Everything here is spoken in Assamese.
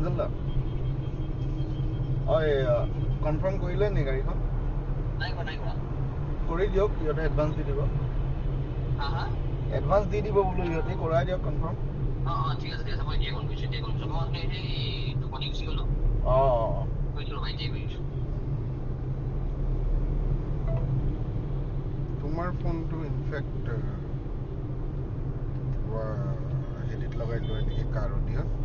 প্ৰাঞ্জল দা কনফাৰ্ম কৰিলে নি গাড়ীখন কৰি দিয়ক সিহঁতে এডভান্স দি দিব এডভান্স দি দিব বোলো সিহঁতে কৰাই দিয়ক কনফাৰ্ম তোমাৰ ফোনটো ইনফেক্ট হেৰিত লগাই লোৱা নেকি কাৰ অডিঅ'ত